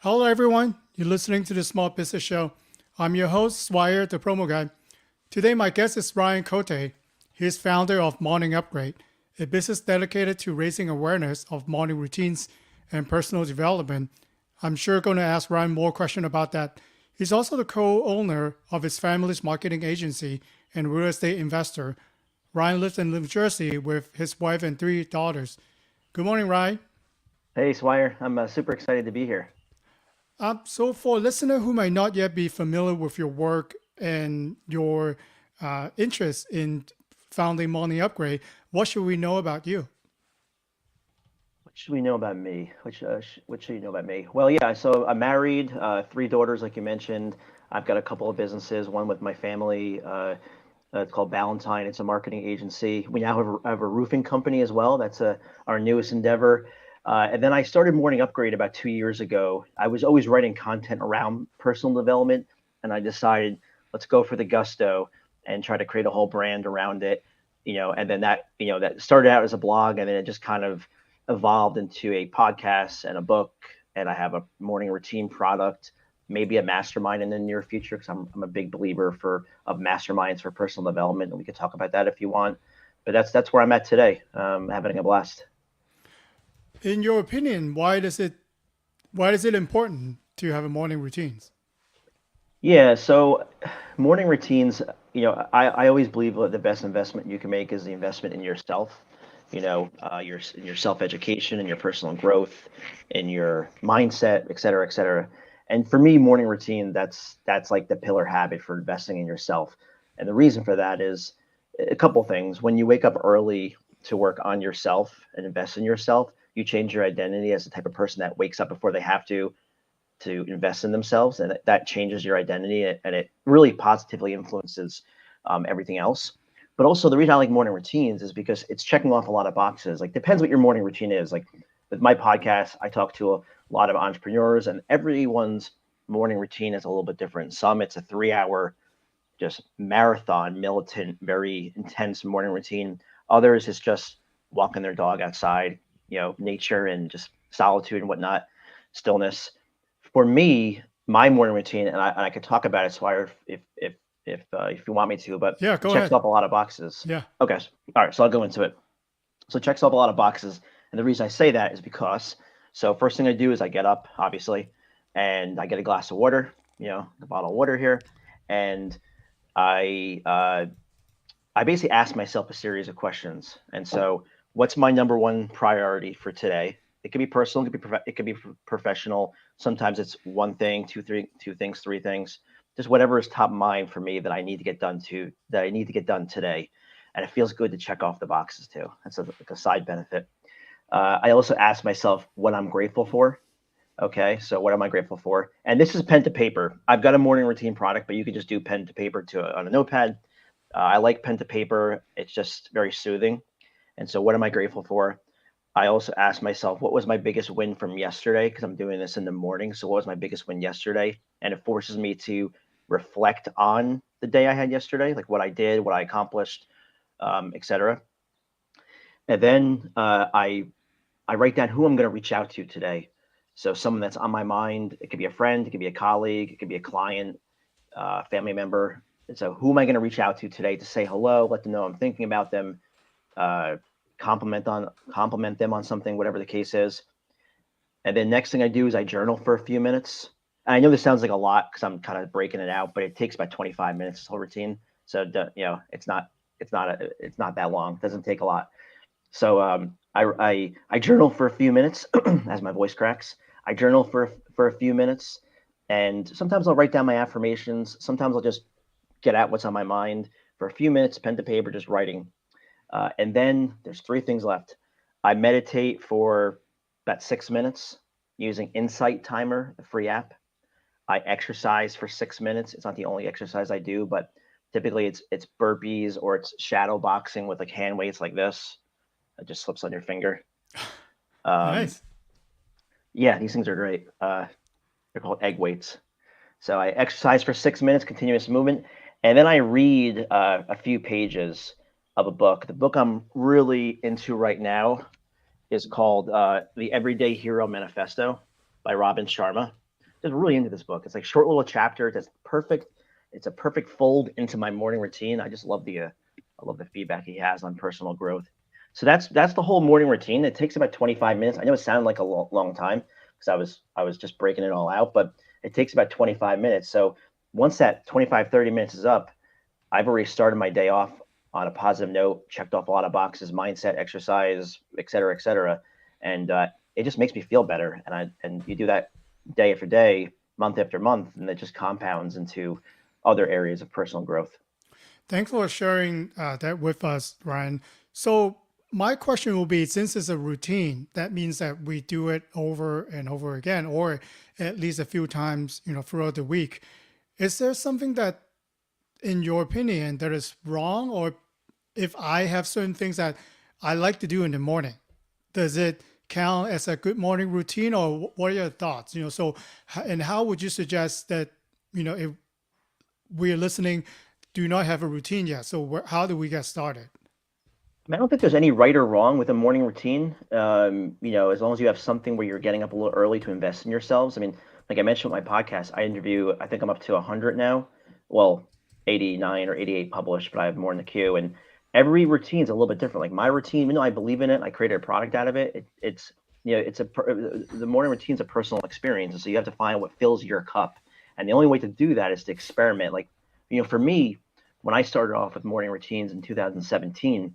Hello, everyone. You're listening to the Small Business Show. I'm your host, Swire, the promo guy. Today, my guest is Cote. He's founder of Morning Upgrade, a business dedicated to raising awareness of morning routines and personal development. I'm sure going to ask Ryan more questions about that. He's also the co-owner of his family's marketing agency and real estate investor. Ryan lives in New Jersey with his wife and three daughters. Good morning, Ryan. Hey, Swire. I'm super excited to be here. So, for listeners who might not yet be familiar with your work and your interest in founding Morning Upgrade, what should we know about you? What should we know about me? What should you know about me? Well, yeah. So I'm married, three daughters, like you mentioned. I've got a couple of businesses. One with my family. It's called Valentine. It's a marketing agency. We now have a roofing company as well. That's our newest endeavor. And then I started Morning Upgrade about 2 years ago. I was always writing content around personal development, and I decided let's go for the gusto and try to create a whole brand around it. And then that started out as a blog, and then it just kind of evolved into a podcast and a book. And I have a morning routine product, maybe a mastermind in the near future, because I'm a big believer of masterminds for personal development, and we could talk about that if you want. But that's where I'm at today, having a blast. In your opinion, why is it important to have a morning routines? Yeah, so morning routines, I always believe that the best investment you can make is the investment in yourself, in your self-education and your personal growth, in your mindset, et cetera, et cetera. And for me, morning routine, that's like the pillar habit for investing in yourself. And the reason for that is a couple things. When you wake up early to work on yourself and invest in yourself, you change your identity as the type of person that wakes up before they have to invest in themselves, and that changes your identity, and it really positively influences everything else. But also, the reason I like morning routines is because it's checking off a lot of boxes. Like, depends what your morning routine is. Like with my podcast, I talk to a lot of entrepreneurs, and everyone's morning routine is a little bit different. Some it's a 3 hour just marathon, militant, very intense morning routine. Others is just walking their dog outside, nature and just solitude and whatnot, stillness. For me, my morning routine, and I could talk about it, Swire, if you want me to, but Yeah, it go checks ahead. off a lot of boxes. Yeah. Okay, all right, so I'll go into it. So it checks off a lot of boxes, and the reason I say that is because so first thing I do is I get up, obviously, and I get a glass of water, the bottle of water here, and I I basically ask myself a series of questions. And so, what's my number one priority for today? It could be personal, it could be professional. Sometimes it's one thing, two things, three things. Just whatever is top of mind for me that I need to get done that I need to get done today. And it feels good to check off the boxes too. That's like a side benefit. I also ask myself what I'm grateful for. Okay, so what am I grateful for? And this is pen to paper. I've got a morning routine product, but you could just do pen to paper on a notepad. I like pen to paper. It's just very soothing. And so, what am I grateful for? I also ask myself, what was my biggest win from yesterday? Because I'm doing this in the morning. So, what was my biggest win yesterday? And it forces me to reflect on the day I had yesterday, like what I did, what I accomplished, etc. And then I write down who I'm going to reach out to today. So, someone that's on my mind. It could be a friend, it could be a colleague, it could be a client, family member. And so, who am I going to reach out to today to say hello, let them know I'm thinking about them, uh, compliment them on something, whatever the case is. And then next thing I do is I journal for a few minutes. And I know this sounds like a lot because I'm kind of breaking it out, but it takes about 25 minutes this whole routine. So it's not that long. It doesn't take a lot. So I journal for a few minutes as my voice cracks. I journal for a few minutes, and sometimes I'll write down my affirmations. Sometimes I'll just get out what's on my mind for a few minutes, pen to paper, just writing. And then there's three things left. I meditate for about 6 minutes using Insight Timer, the free app. I exercise for 6 minutes. It's not the only exercise I do, but typically it's burpees or it's shadow boxing with like hand weights like this. It just slips on your finger. Um, Nice. yeah, these things are great. They're called egg weights. So I exercise for 6 minutes, continuous movement, and then I read a few pages of a book. The book I'm really into right now is called The Everyday Hero Manifesto by Robin Sharma. just really into this book. It's like short little chapters. It's perfect. It's a perfect fold into my morning routine. I just love I love the feedback he has on personal growth. So that's the whole morning routine. It takes about 25 minutes. I know it sounded like a long time because I was just breaking it all out, but it takes about 25 minutes. So once that 25, 30 minutes is up, I've already started my day off on a positive note, checked off a lot of boxes, mindset, exercise, et cetera, et cetera. And it just makes me feel better. And you do that day after day, month after month, and it just compounds into other areas of personal growth. Thanks for sharing that with us, Ryan. So my question will be, since it's a routine, that means that we do it over and over again, or at least a few times, throughout the week. Is there something that, in your opinion, that is wrong, or if I have certain things that I like to do in the morning, does it count as a good morning routine, or what are your thoughts? And how would you suggest that, if we're listening, do not have a routine yet? So how do we get started? I don't think there's any right or wrong with a morning routine. As long as you have something where you're getting up a little early to invest in yourselves. I mean, like I mentioned with my podcast, I think I'm up to 100 now. Well, 89 or 88 published, but I have more in the queue. And every routine is a little bit different. Like my routine, even though I believe in it, I created a product out of it. The morning routine is a personal experience. And so you have to find what fills your cup. And the only way to do that is to experiment. Like, for me, when I started off with morning routines in 2017,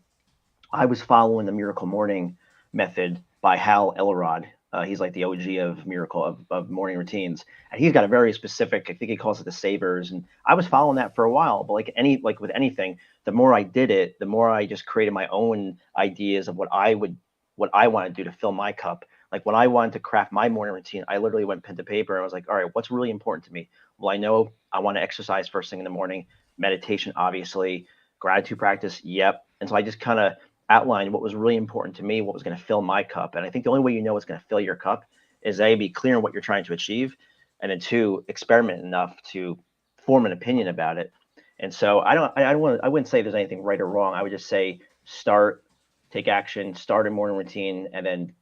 I was following the Miracle Morning method by Hal Elrod. He's like the OG of of morning routines, and he's got a very specific. I think he calls it the savers, and I was following that for a while. But like with anything, the more I did it, the more I just created my own ideas of what I want to do to fill my cup. Like when I wanted to craft my morning routine, I literally went pen to paper and I was like, all right, what's really important to me? Well, I know I want to exercise first thing in the morning, meditation, obviously, gratitude practice, yep. And so I just kind of outlined what was really important to me, what was going to fill my cup. And I think the only way you know what's going to fill your cup is A, be clear on what you're trying to achieve, and then two, experiment enough to form an opinion about it. And so I wouldn't say there's anything right or wrong. I would just say start, take action, start a morning routine, and then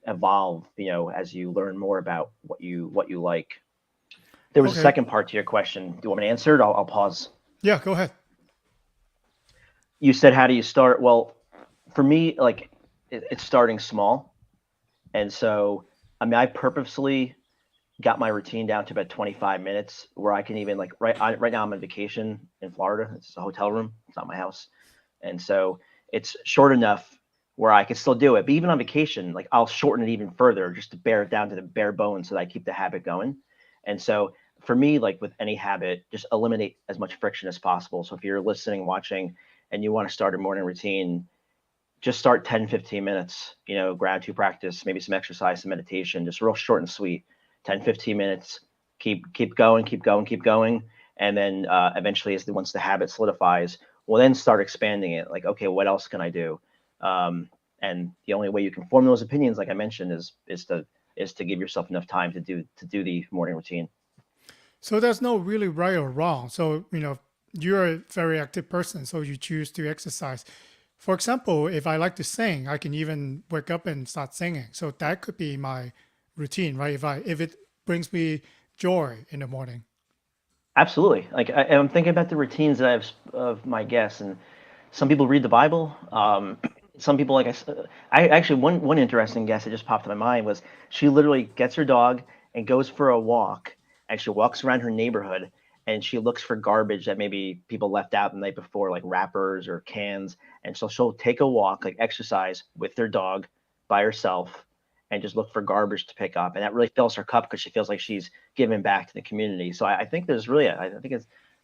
evolve, as you learn more about what you like. There was a Okay. second part to your question. Do you want me to answer it? I'll pause. Yeah, go ahead. You said, how do you start? Well, for me, like it's starting small. And so, I mean, I purposely got my routine down to about 25 minutes where I can even like right now I'm on vacation in Florida. It's a hotel room. It's not my house. And so it's short enough where I can still do it. But even on vacation, like I'll shorten it even further just to bear it down to the bare bones so that I keep the habit going. And so for me, like with any habit, just eliminate as much friction as possible. So if you're listening, watching, and you want to start a morning routine, just start 10, 15 minutes, gratitude practice, maybe some exercise, some meditation, just real short and sweet, 10, 15 minutes, keep going, keep going, keep going. And then eventually once the habit solidifies, we'll then start expanding it. Like, okay, what else can I do? And the only way you can form those opinions, like I mentioned, is to give yourself enough time to do the morning routine. So there's no really right or wrong. So, you're a very active person, so you choose to exercise. For example, if I like to sing, I can even wake up and start singing. So that could be my routine, right? If it brings me joy in the morning. Absolutely. Like I'm thinking about the routines that I have of my guests, and some people read the Bible. Some people, I actually one interesting guest that just popped in my mind was she literally gets her dog and goes for a walk, and she walks around her neighborhood and she looks for garbage that maybe people left out the night before, like wrappers or cans, and so she'll take a walk, like exercise with their dog by herself, and just look for garbage to pick up, and that really fills her cup because she feels like she's giving back to the community. So I think there's really, I think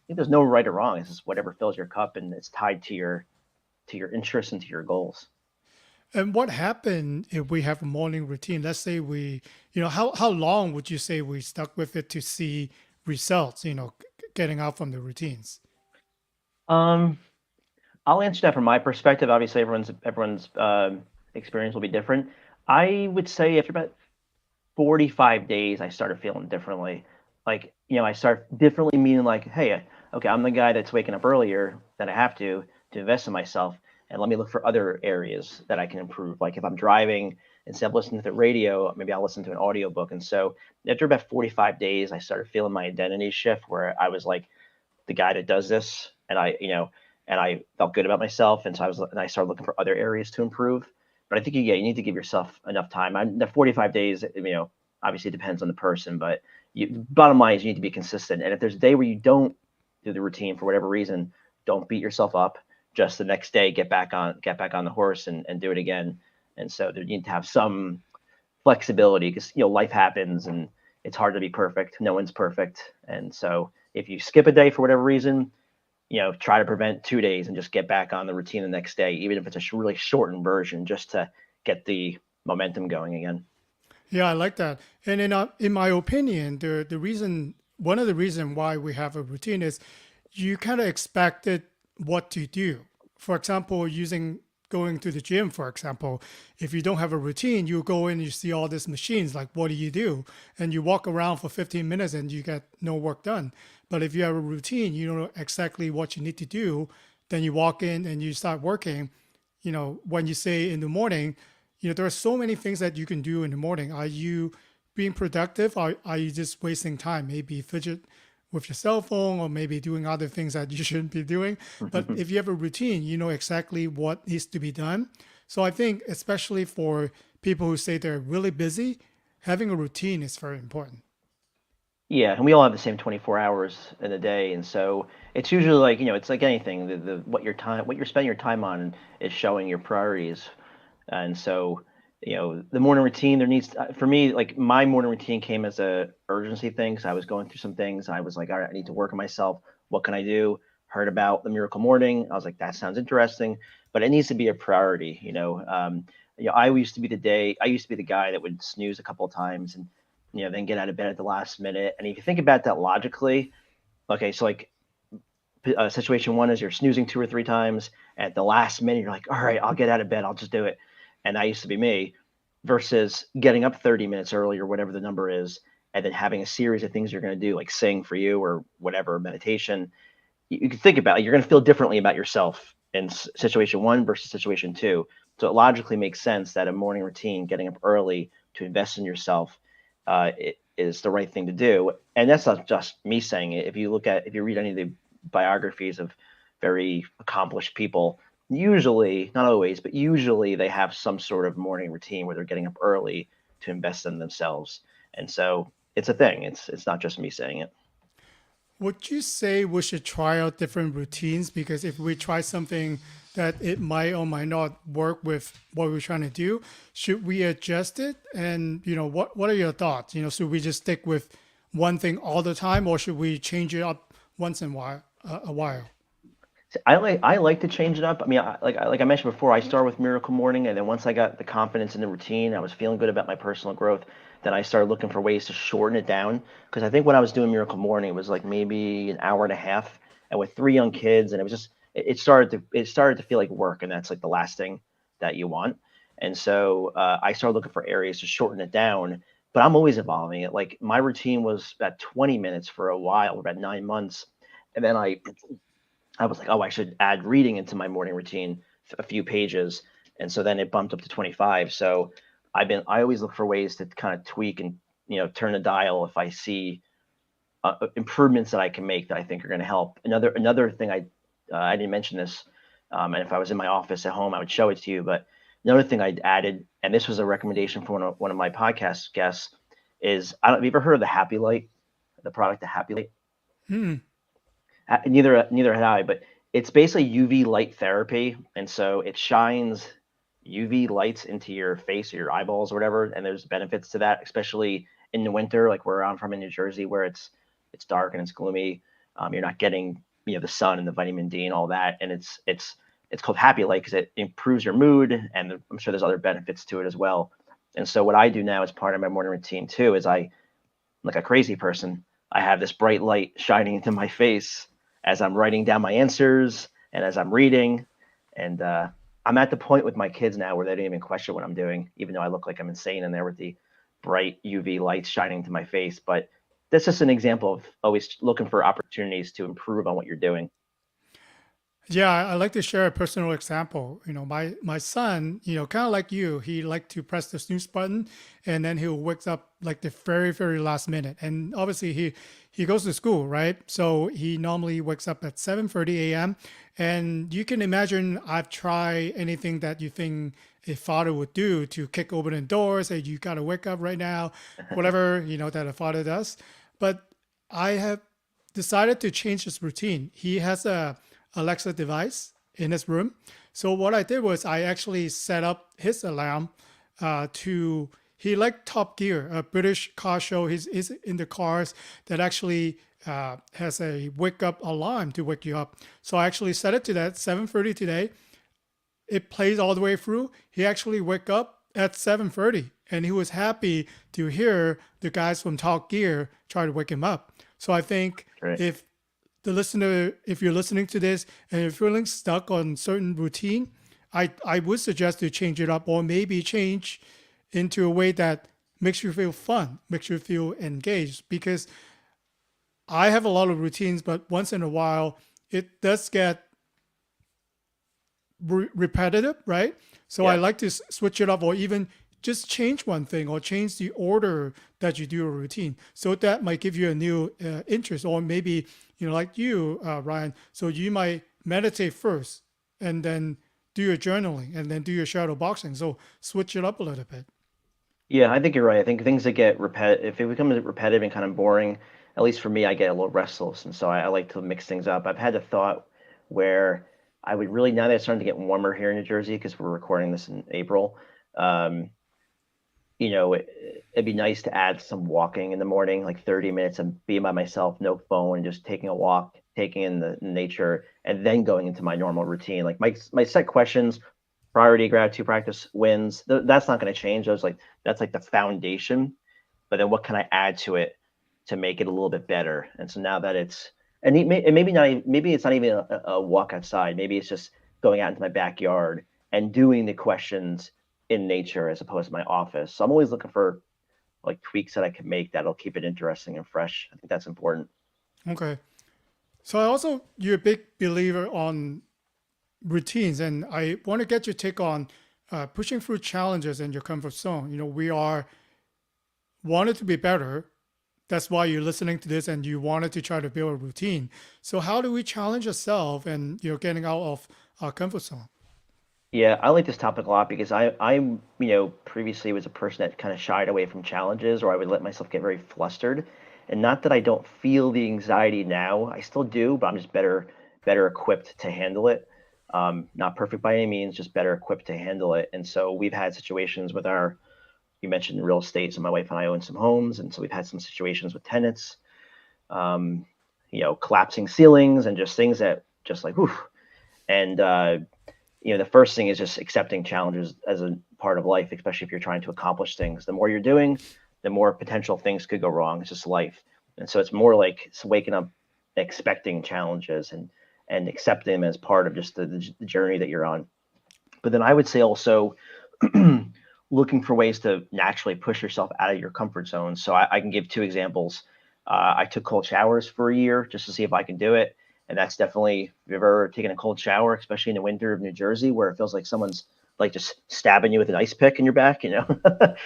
there's no right or wrong. It's just whatever fills your cup, and it's tied to your interests and to your goals. And what happened if we have a morning routine? Let's say how long would you say we stuck with it to see results, getting out from the routines? Um, I'll answer that from my perspective. Obviously, everyone's experience will be different. I would say after about 45 days, I started feeling differently. Like, I start differently, meaning like, hey, okay, I'm the guy that's waking up earlier that I have to invest in myself. And let me look for other areas that I can improve. Like if I'm driving, instead of listening to the radio, maybe I'll listen to an audiobook. And so after about 45 days, I started feeling my identity shift where I was like the guy that does this, and I felt good about myself. And so I started looking for other areas to improve. But I think you need to give yourself enough time. The 45 days, obviously it depends on the person, but bottom line is you need to be consistent. And if there's a day where you don't do the routine for whatever reason, don't beat yourself up. Just the next day, get back on the horse and do it again. And so you need to have some flexibility because life happens and it's hard to be perfect. No one's perfect. And so if you skip a day for whatever reason, try to prevent 2 days and just get back on the routine the next day, even if it's a really shortened version, just to get the momentum going again. Yeah, I like that. And in my opinion, one of the reason why we have a routine is you kind of expected what to do. For example, going to the gym, for example, if you don't have a routine, you go in, you see all these machines, like what do? And you walk around for 15 minutes and you get no work done. But if you have a routine, you know exactly what you need to do, then you walk in and you start working. When you say in the morning, there are so many things that you can do in the morning. Are you being productive? Or are you just wasting time? Maybe fidget with your cell phone or maybe doing other things that you shouldn't be doing. But if you have a routine, you know exactly what needs to be done. So I think especially for people who say they're really busy, having a routine is very important. Yeah, and we all have the same 24 hours in a day, and so it's usually like, it's like anything. What you're spending your time on is showing your priorities. And so, the morning routine, for me, like my morning routine came as a urgency thing. So I was going through some things. I was like, all right, I need to work on myself. What can I do? Heard about the Miracle Morning. I was like, that sounds interesting, but it needs to be a priority. I used to be the guy that would snooze a couple of times and, then get out of bed at the last minute. And if you think about that logically, okay, so like situation one is you're snoozing 2 or 3 times at the last minute. You're like, all right, I'll get out of bed. I'll just do it. And that used to be me versus getting up 30 minutes early or whatever the number is, and then having a series of things you're going to do, like sing for you or whatever, meditation. You can think about it. You're going to feel differently about yourself in situation one versus situation two. So it logically makes sense that a morning routine, getting up early to invest in yourself, it is the right thing to do. And that's not just me saying it. If you read any of the biographies of very accomplished people, usually, not always, but usually they have some sort of morning routine where they're getting up early to invest in themselves. And so it's a thing. It's not just me saying it. Would you say we should try out different routines? Because if we try something that it might or might not work with what we're trying to do, should we adjust it? And what are your thoughts? Should we just stick with one thing all the time, or should we change it up once in a while? I like to change it up. I mean, like I mentioned before, I started with Miracle Morning, and then once I got the confidence in the routine, I was feeling good about my personal growth. Then I started looking for ways to shorten it down because I think when I was doing Miracle Morning, it was like maybe an hour and a half, and with 3 young kids, and it was just it started to feel like work, and that's like the last thing that you want. And so I started looking for areas to shorten it down. But I'm always evolving it. Like my routine was about 20 minutes for a while, about 9 months, and then I was like, oh, I should add reading into my morning routine, a few pages. And so then it bumped up to 25. So I always look for ways to kind of tweak and, turn the dial if I see improvements that I can make that I think are going to help. Another thing I didn't mention this, and if I was in my office at home, I would show it to you. But another thing I added, and this was a recommendation from one of my podcast guests, is have you ever heard of the Happy Light, the product, the Happy Light? Hmm. Neither had I, but it's basically UV light therapy, and so it shines UV lights into your face or your eyeballs or whatever, and there's benefits to that, especially in the winter, like where I'm from in New Jersey, where it's dark and it's gloomy. You're not getting the sun and the vitamin D and all that, and it's called Happy Light because it improves your mood, and I'm sure there's other benefits to it as well. And so what I do now as part of my morning routine too is like a crazy person, I have this bright light shining into my face as I'm writing down my answers and as I'm reading. And I'm at the point with my kids now where they don't even question what I'm doing, even though I look like I'm insane in there with the bright UV lights shining into my face. But that's just an example of always looking for opportunities to improve on what you're doing. Yeah, I like to share a personal example. My son, kind of like you, he like to press the snooze button, and then he'll wake up like the very, very last minute. And obviously he goes to school, right? So he normally wakes up at 7:30 a.m. And you can imagine I've tried anything that you think a father would do to kick open the door, say you gotta wake up right now, whatever, that a father does. But I have decided to change his routine. He has a Alexa device in his room. So what I did was I actually set up his alarm to he liked Top Gear, a British car show. He's in the cars that actually has a wake up alarm to wake you up. So I actually set it to that 7:30 today. It plays all the way through. He actually wake up at 7:30, and he was happy to hear the guys from Top Gear try to wake him up. So I think Right. if if you're listening to this and you're feeling stuck on certain routine, I would suggest to change it up or maybe change into a way that makes you feel fun, makes you feel engaged. Because I have a lot of routines, but once in a while it does get repetitive, right? So I Yeah. like to switch it up or even just change one thing or change the order that you do a routine. So that might give you a new interest, or maybe, like you, Ryan. So you might meditate first and then do your journaling and then do your shadow boxing. So switch it up a little bit. Yeah, I think you're right. I think things that get if it becomes repetitive and kind of boring, at least for me, I get a little restless, and so I like to mix things up. I've had the thought where I would really, now that it's starting to get warmer here in New Jersey, because we're recording this in April, um, it'd be nice to add some walking in the morning, like 30 minutes and being by myself, no phone, just taking a walk, taking in the nature, and then going into my normal routine. Like my set questions, priority, gratitude practice, wins. That's not going to change. That's like the foundation. But then what can I add to it to make it a little bit better? And so now that and maybe not, maybe it's not even a walk outside. Maybe it's just going out into my backyard and doing the questions in nature as opposed to my office. So I'm always looking for like tweaks that I can make that'll keep it interesting and fresh. I think that's important. Okay. So I also, you're a big believer on routines, and I want to get your take on pushing through challenges in your comfort zone. We are wanted to be better. That's why you're listening to this and you wanted to try to build a routine. So how do we challenge ourselves and getting out of our comfort zone? Yeah, I like this topic a lot because I'm previously was a person that kind of shied away from challenges, or I would let myself get very flustered. And not that I don't feel the anxiety now, I still do, but I'm just better equipped to handle it. Not perfect by any means, just better equipped to handle it. And so we've had situations with you mentioned real estate, so my wife and I own some homes, and so we've had some situations with tenants, um, collapsing ceilings and just things that just like, whew. And the first thing is just accepting challenges as a part of life, especially if you're trying to accomplish things. The more you're doing, the more potential things could go wrong. It's just life. And so it's more like it's waking up expecting challenges and accept them as part of just the journey that you're on. But then I would say also looking for ways to naturally push yourself out of your comfort zone. So I can give two examples. I took cold showers for a year just to see if I can do it. And that's definitely, if you've ever taken a cold shower, especially in the winter of New Jersey, where it feels like someone's like just stabbing you with an ice pick in your back, that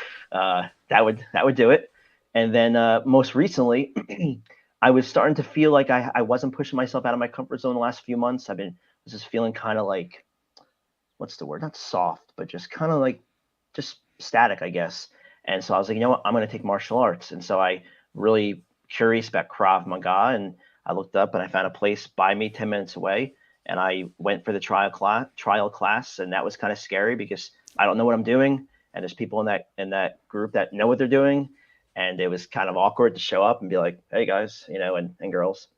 would do it. And then most recently, I was starting to feel like I wasn't pushing myself out of my comfort zone the last few months. Was just feeling kind of like, what's the word? Not soft, but just kind of like just static, I guess. And so I was like, you know what? I'm going to take martial arts. And so I really curious about Krav Maga, and I looked up and I found a place by me 10 minutes away. And I went for the trial class, and that was kind of scary because I don't know what I'm doing, and there's people in that group that know what they're doing, and it was kind of awkward to show up and be like, hey guys, and girls.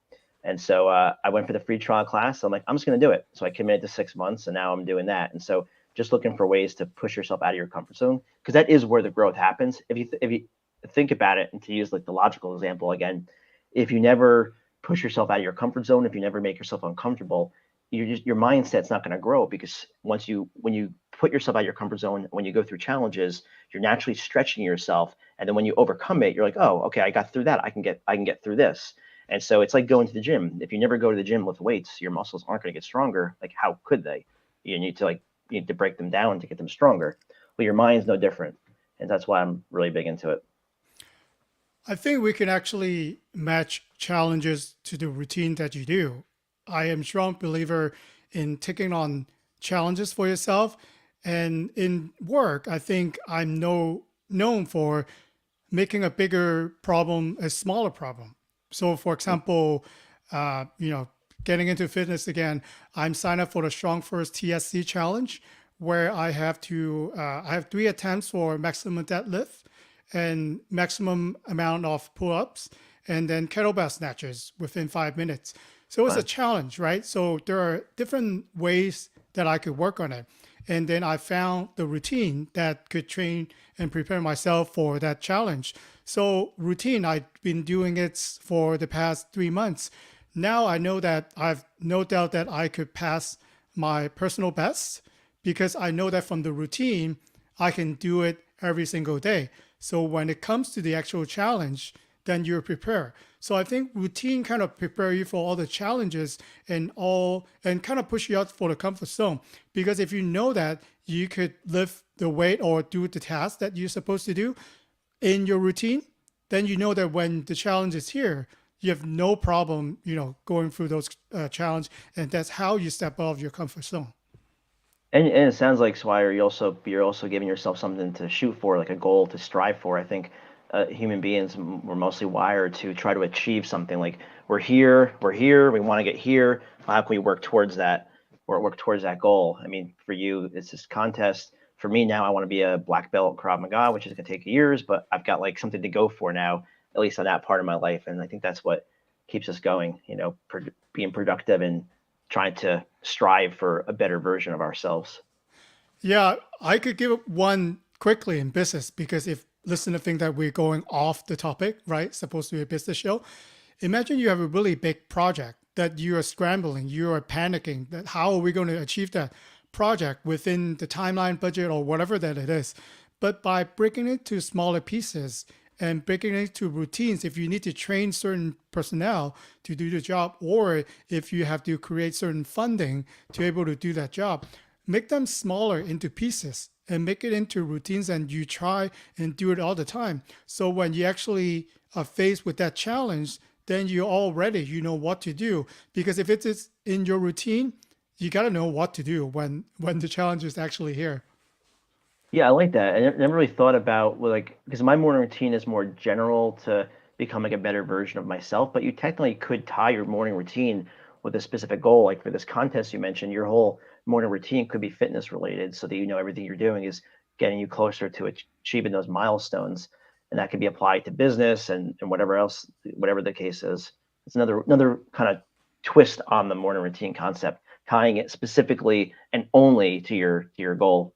And so I went for the free trial class. I'm like, I'm just going to do it. So I committed to 6 months, and now I'm doing that. And so just looking for ways to push yourself out of your comfort zone, because that is where the growth happens. If you think about it, and to use like the logical example again, if you never push yourself out of your comfort zone, if you never make yourself uncomfortable, your mindset's not going to grow, because when you put yourself out of your comfort zone, when you go through challenges, you're naturally stretching yourself, and then when you overcome it, you're like, oh, okay, I got through that. I can get through this. And so it's like going to the gym. If you never go to the gym, lift weights, your muscles aren't going to get stronger. Like, how could they? You need to break them down to get them stronger. Well, your mind's no different. And that's why I'm really big into it. I think we can actually match challenges to the routine that you do. I am a strong believer in taking on challenges for yourself. And in work, I think I'm known for making a bigger problem a smaller problem. So, for example, uh, you know, getting into fitness again, I'm signed up for the Strong First TSC challenge, where I have 3 attempts for maximum deadlift and maximum amount of pull-ups, and then kettlebell snatches within 5 minutes. So it's a Right. challenge, right? So there are different ways that I could work on it. And then I found the routine that could train and prepare myself for that challenge. So routine, I've been doing it for the past 3 months. Now I know that I've no doubt that I could pass my personal best because I know that from the routine, I can do it every single day. So when it comes to the actual challenge, then you're prepared. So I think routine kind of prepare you for all the challenges and kind of push you out for the comfort zone. Because if you know that you could lift the weight or do the task that you're supposed to do in your routine, then you know that when the challenge is here, you have no problem, going through those challenge, and that's how you step out of your comfort zone. And it sounds like, Swire, you're also giving yourself something to shoot for, like a goal to strive for. I think human beings were mostly wired to try to achieve something. Like, we're here, we want to get here. How can we work towards that, or work towards that goal? I mean, for you, it's this contest. For me now, I want to be a black belt Krav Maga, which is going to take years, but I've got like something to go for now, at least on that part of my life. And I think that's what keeps us going. Being productive and trying to strive for a better version of ourselves. Yeah, I could give one quickly in business because if listeners think that we're going off the topic, right? Supposed to be a business show. Imagine you have a really big project that you are scrambling, you are panicking that how are we going to achieve that project within the timeline, budget, or whatever that it is. But by breaking it to smaller pieces and breaking it to routines, if you need to train certain personnel to do the job, or if you have to create certain funding to be able to do that job, make them smaller into pieces and make it into routines, and you try and do it all the time. So when you actually are faced with that challenge, then you already you know what to do, because if it is in your routine, you got to know what to do when the challenge is actually here. Yeah, I like that. I never really thought about, well, like, because my morning routine is more general to become like a better version of myself, but you technically could tie your morning routine with a specific goal. Like for this contest you mentioned, your whole morning routine could be fitness related, so that everything you're doing is getting you closer to achieving those milestones. And that can be applied to business and whatever else, whatever the case is. It's another kind of twist on the morning routine concept, tying it specifically and only to your goal.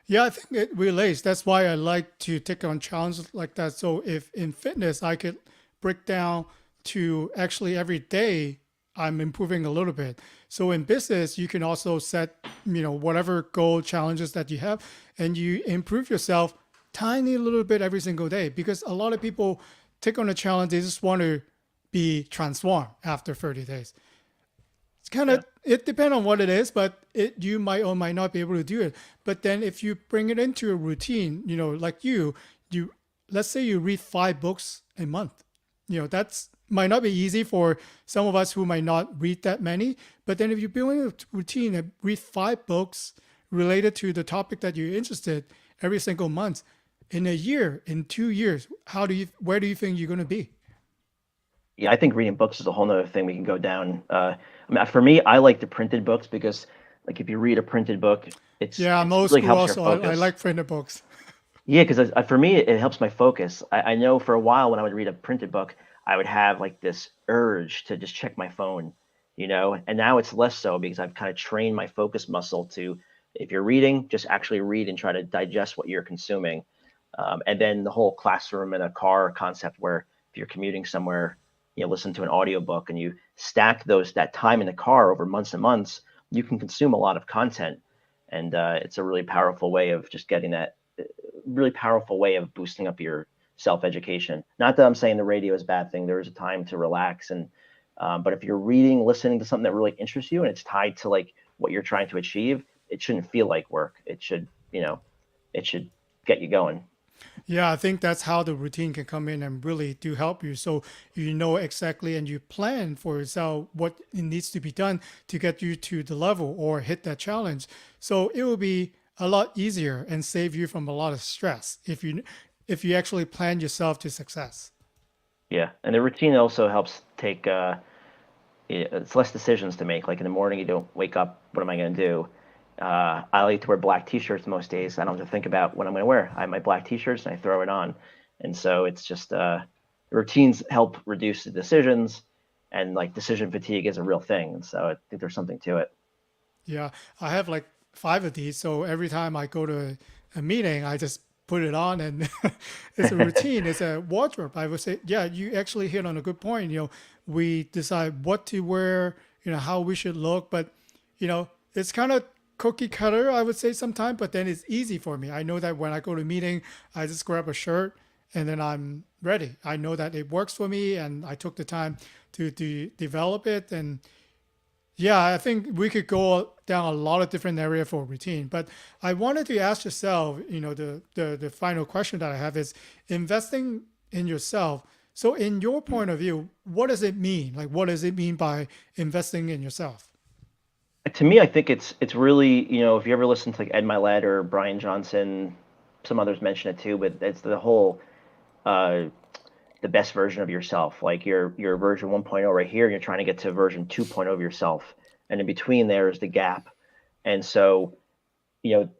Yeah, I think it relates. That's why I like to take on challenges like that. So if in fitness I could break down to actually every day I'm improving a little bit. So in business, you can also set, whatever goal challenges that you have, and you improve yourself tiny little bit every single day, because a lot of people take on a challenge, they just want to be transformed after 30 days. It's kind Yeah. of, it depends on what it is, but you might or might not be able to do it. But then if you bring it into a routine, like you let's say you read 5 books a month. That's might not be easy for some of us who might not read that many. But then if you build a routine and read 5 books related to the topic that you're interested every single month, in a year, in 2 years, where do you think you're going to be? Yeah, I think reading books is a whole nother thing we can go down. I mean, for me, I like the printed books because, like, if you read a printed book, Yeah, I'm it's old really school helps your also. I focus. like printed books. Yeah, because for me, it helps my focus. I know for a while when I would read a printed book, I would have like this urge to just check my phone, and now it's less so because I've kind of trained my focus muscle to, if you're reading, just actually read and try to digest what you're consuming. And then the whole classroom in a car concept, where if you're commuting somewhere, listen to an audiobook and you stack that time in the car over months and months, you can consume a lot of content. And it's a really powerful way of just getting that really powerful way of boosting up self-education. Not that I'm saying the radio is a bad thing. There is a time to relax, and but if you're reading, listening to something that really interests you and it's tied to like what you're trying to achieve, it shouldn't feel like work. It should, it should get you going. Yeah, I think that's how the routine can come in and really do help you. So you know exactly and you plan for yourself what it needs to be done to get you to the level or hit that challenge. So it will be a lot easier and save you from a lot of stress if you actually plan yourself to success. Yeah, and the routine also helps take it's less decisions to make. Like in the morning, you don't wake up. What am I going to do? I like to wear black T-shirts most days. I don't have to think about what I'm going to wear. I have my black T-shirts and I throw it on, and so it's just routines help reduce the decisions, and like decision fatigue is a real thing. And so I think there's something to it. Yeah, I have like five of these. So every time I go to a meeting, I just put it on and it's a routine. It's a wardrobe. I would say, yeah, you actually hit on a good point. We decide what to wear, how we should look, but it's kind of cookie cutter, I would say sometimes, but then it's easy for me. I know that when I go to a meeting, I just grab a shirt and then I'm ready. I know that it works for me and I took the time to develop it. And yeah, I think we could go down a lot of different area for routine, but I wanted to ask yourself, the final question that I have is investing in yourself. So in your point of view, what does it mean? Like, what does it mean by investing in yourself? To me, I think it's really, if you ever listen to like Ed Milet or Brian Johnson, some others mention it too, but it's the whole uh, the best version of yourself. Like your version 1.0 right here, and you're trying to get to version 2.0 of yourself, and in between there is the gap. And so,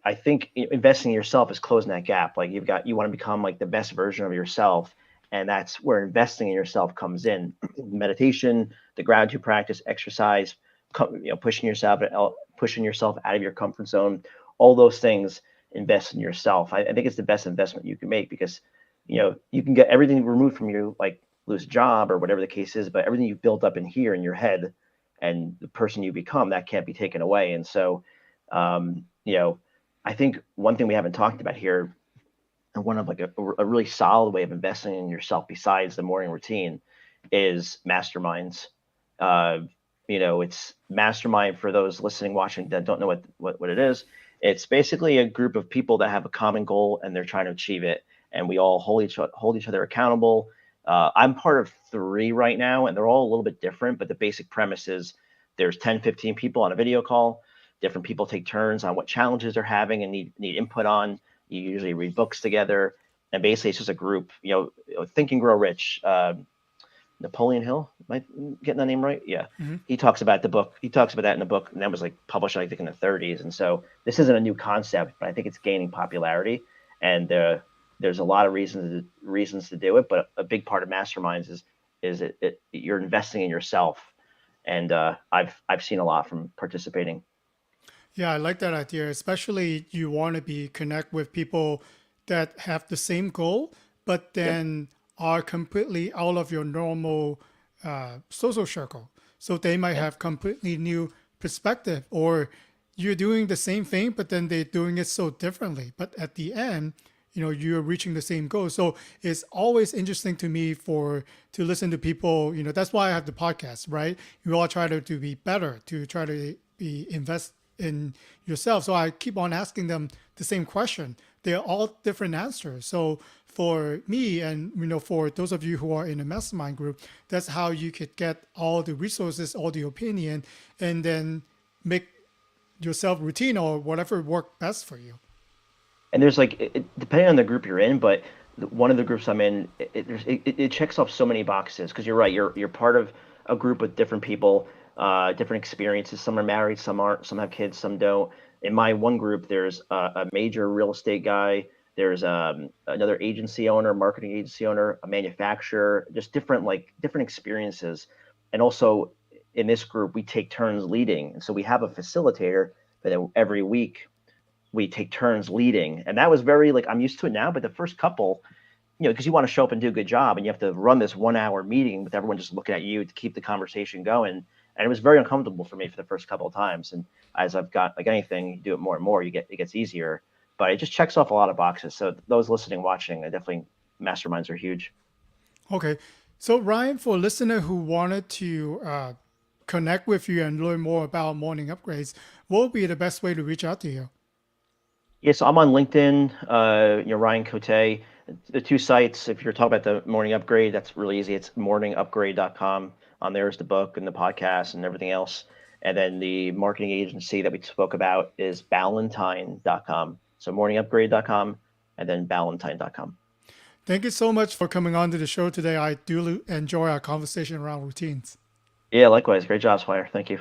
I think investing in yourself is closing that gap. Like you want to become like the best version of yourself, and that's where investing in yourself comes in. Meditation, the gratitude practice, exercise, pushing yourself out of your comfort zone, all those things. Invest in yourself. I think it's the best investment you can make because you can get everything removed from you, like lose a job or whatever the case is, but everything you've built up in here in your head and the person you become, that can't be taken away. And so, um, you know, I think one thing we haven't talked about here, and one of like a really solid way of investing in yourself besides the morning routine, is masterminds. Uh, it's mastermind for those listening, watching that don't know what it is. It's basically a group of people that have a common goal and they're trying to achieve it, and we all hold each other accountable. I'm part of 3 right now, and they're all a little bit different, but the basic premise is there's 10, 15 people on a video call. Different people take turns on what challenges they're having and need input on. You usually read books together, and basically it's just a group. Think and Grow Rich. Napoleon Hill, am I getting that name right? Yeah. Mm-hmm. He talks about the book. He talks about that in the book, and that was like published, I think, in the 30s. And so this isn't a new concept, but I think it's gaining popularity. And there's a lot of reasons to do it, but a big part of masterminds is you're investing in yourself. And I've seen a lot from participating. Yeah, I like that idea, especially you want to be connect with people that have the same goal, but Yep. then are completely out of your normal social circle. So they might Yep. have completely new perspective, or you're doing the same thing, but then they're doing it so differently. But at the end, you're reaching the same goal. So it's always interesting to me to listen to people. That's why I have the podcast, right? You all try to be better, to try to be invest in yourself. So I keep on asking them the same question. They're all different answers. So for me, and for those of you who are in a mastermind group, that's how you could get all the resources, all the opinion, and then make yourself routine or whatever work best for you. And there's like depending on the group you're in, but one of the groups I'm in, it checks off so many boxes because you're right. You're part of a group with different people, different experiences. Some are married, some aren't. Some have kids, some don't. In my one group, there's a major real estate guy. There's another agency owner, marketing agency owner, a manufacturer, just different experiences. And also in this group, we take turns leading, and so we have a facilitator, but then every week we take turns leading. And that was very like I'm used to it now, but the first couple, because you want to show up and do a good job, and you have to run this 1 hour meeting with everyone just looking at you to keep the conversation going. And it was very uncomfortable for me for the first couple of times. And as I've got like anything, you do it more and more, it gets easier. But it just checks off a lot of boxes. So those listening, watching, I definitely masterminds are huge. Okay. So, Ryan, for a listener who wanted to connect with you and learn more about morning upgrades, what would be the best way to reach out to you? Yeah, so I'm on LinkedIn, Ryan Cote. The two sites, if you're talking about the morning upgrade, that's really easy. It's morningupgrade.com. On there is the book and the podcast and everything else. And then the marketing agency that we spoke about is ballantine.com. So morningupgrade.com and then ballantine.com. Thank you so much for coming on to the show today. I do enjoy our conversation around routines. Yeah, likewise. Great job, Swire. Thank you.